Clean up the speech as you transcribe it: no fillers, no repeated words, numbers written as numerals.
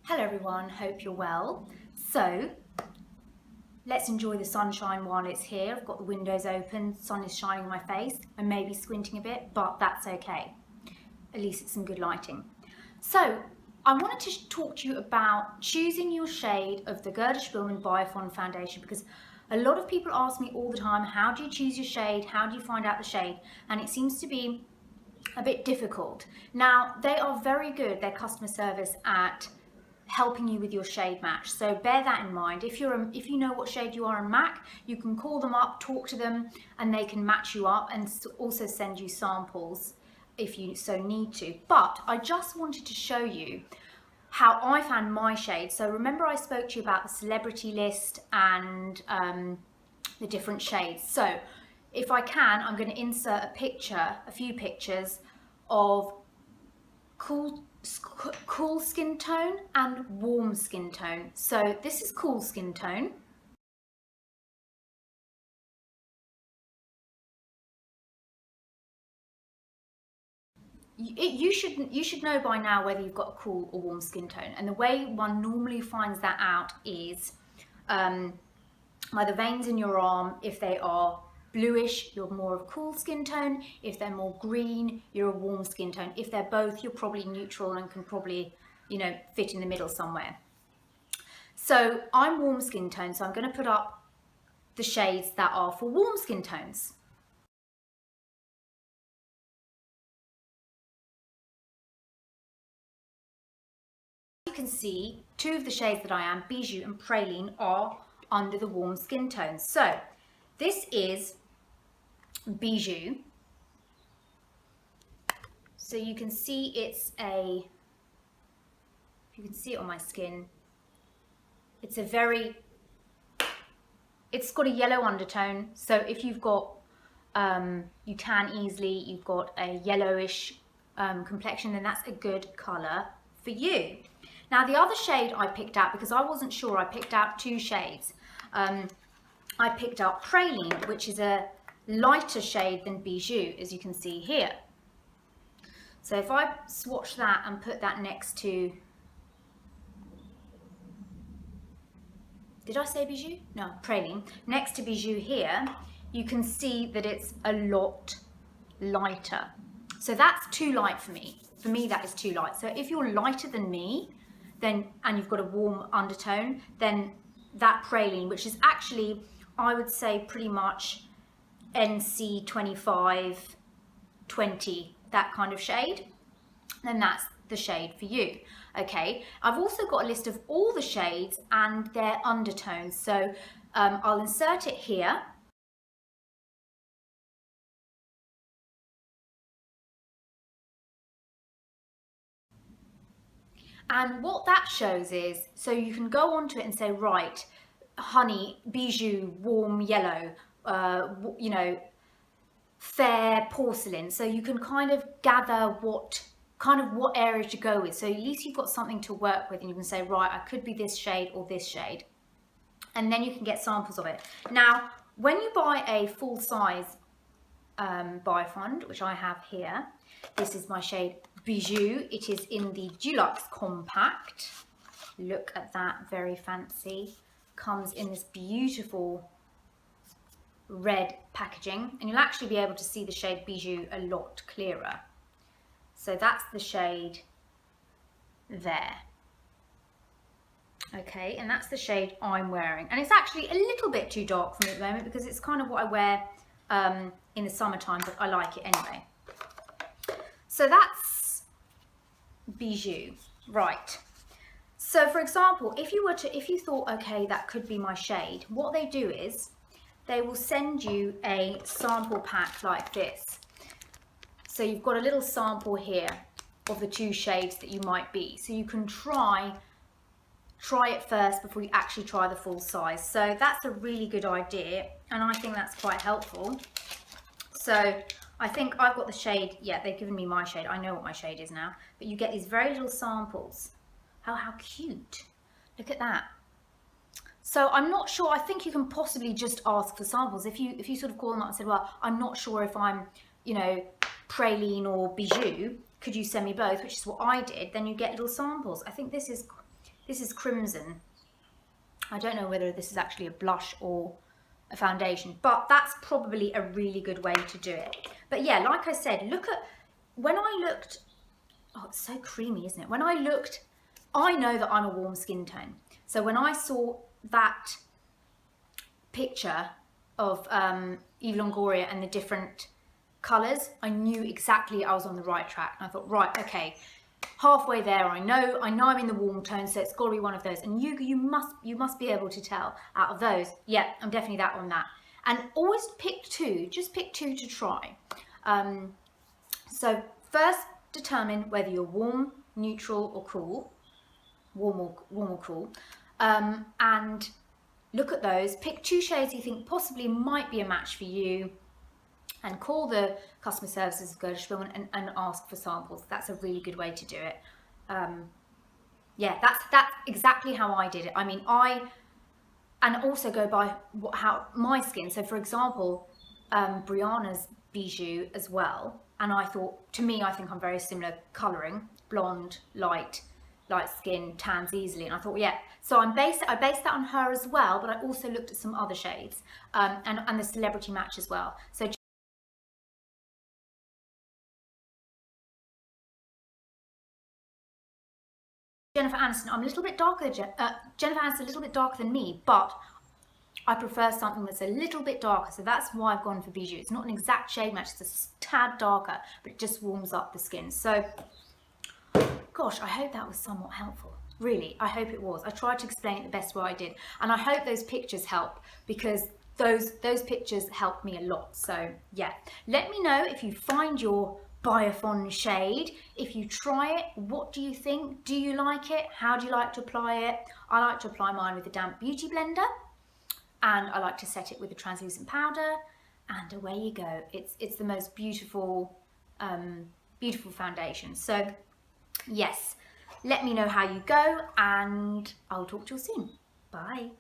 Hello everyone, hope you're well. So let's enjoy the sunshine while it's here. I've got the windows open, sun is shining in my face. I may be squinting a bit, but that's okay. At least it's some good lighting. So I wanted to talk to you about choosing your shade of the Gerda Spillmann Biofond foundation, because a lot of people ask me all the time, how do you choose your shade? How do you find out the shade? And it seems to be a bit difficult. Now, they are very good, their customer service, at helping you with your shade match, so bear that in mind. If you know what shade you are in MAC, you can call them up, talk to them, and they can match you up and also send you samples if you so need to. But I just wanted to show you how I found my shade. So remember I spoke to you about the celebrity list and the different shades. So if I can, I'm going to insert a few pictures of cool skin tone and warm skin tone. So this is cool skin tone. You should know by now whether you've got a cool or warm skin tone, and the way one normally finds that out is by the veins in your arm. If they are bluish, you're more of a cool skin tone. If they're more green, you're a warm skin tone. If they're both, you're probably neutral and can probably, fit in the middle somewhere. So I'm warm skin tone, so I'm going to put up the shades that are for warm skin tones. You can see two of the shades that I am, Bijou and Praline, are under the warm skin tones. So this is Bijou. So you can see you can see it on my skin. It's got a yellow undertone. So if you've got, you tan easily, you've got a yellowish complexion, then that's a good colour for you. Now the other shade I picked out, because I wasn't sure, I picked out two shades. I picked out Praline, which is a lighter shade than Bijou, as you can see here. So if I swatch that and put that next to, did I say Bijou? No, Praline. Next to Bijou here, you can see that it's a lot lighter. So that's too light for me. For me, that is too light. So if you're lighter than me, and you've got a warm undertone, then that Praline, which is actually, I would say, pretty much NC 25, 20, that kind of shade, then that's the shade for you. Okay, I've also got a list of all the shades and their undertones, so I'll insert it here. And what that shows is, so you can go onto it and say, right, honey, Bijou, warm yellow, fair porcelain. So you can kind of gather what area to go with. So at least you've got something to work with, and you can say, right, I could be this shade or this shade. And then you can get samples of it. Now, when you buy a full size Biofond, which I have here, this is my shade Bijou. It is in the Deluxe compact. Look at that, very fancy. Comes in this beautiful red packaging, and you'll actually be able to see the shade Bijou a lot clearer. So that's the shade there. Okay, and that's the shade I'm wearing, and it's actually a little bit too dark for me at the moment because it's kind of what I wear in the summertime, but I like it anyway. So that's Bijou, right? So for example, if you thought, okay, that could be my shade, what they do is they will send you a sample pack like this. So you've got a little sample here of the two shades that you might be. So you can try it first before you actually try the full size. So that's a really good idea, and I think that's quite helpful. So I think I've got the shade, yeah, they've given me my shade. I know what my shade is now, but you get these very little samples. How cute. Look at that. So I'm not sure, I think you can possibly just ask for samples. If you sort of call them up and said, well, I'm not sure if I'm, Praline or Bijou, could you send me both, which is what I did, then you get little samples. I think this This is Crimson. I don't know whether this is actually a blush or a foundation, but that's probably a really good way to do it. But yeah, like I said, look at, when I looked, oh, it's so creamy, isn't it? When I looked, I know that I'm a warm skin tone. So when I saw that picture of Eva Longoria and the different colours, I knew exactly I was on the right track. And I thought, right, okay, halfway there, I know I'm in the warm tone, so it's got to be one of those. And you must be able to tell out of those. Yeah, I'm definitely that on that. And always pick two, just pick two to try. So first determine whether you're warm, neutral or cool, warm or cool, and look at those, pick two shades you think possibly might be a match for you, and call the customer services of Gerda Spillmann and ask for samples. That's a really good way to do it. Yeah, that's exactly how I did it. I mean, and also go by how my skin. So for example, Brianna's Bijou as well. And I thought, to me, I think I'm very similar colouring, blonde, light skin, tans easily. And I thought, yeah, so I based that on her as well, but I also looked at some other shades and the celebrity match as well. So Jennifer Aniston, I'm a little bit darker. Jennifer Aniston, a little bit darker than me, but I prefer something that's a little bit darker. So that's why I've gone for Bijou. It's not an exact shade match, it's a tad darker, but it just warms up the skin. So, gosh, I hope that was somewhat helpful. Really, I hope it was. I tried to explain it the best way I did. And I hope those pictures help, because those pictures helped me a lot. So yeah, let me know if you find your Biofon shade. If you try it, what do you think? Do you like it? How do you like to apply it? I like to apply mine with a damp beauty blender, and I like to set it with a translucent powder, and away you go. It's the most beautiful beautiful foundation. So yes, let me know how you go, and I'll talk to you soon. Bye.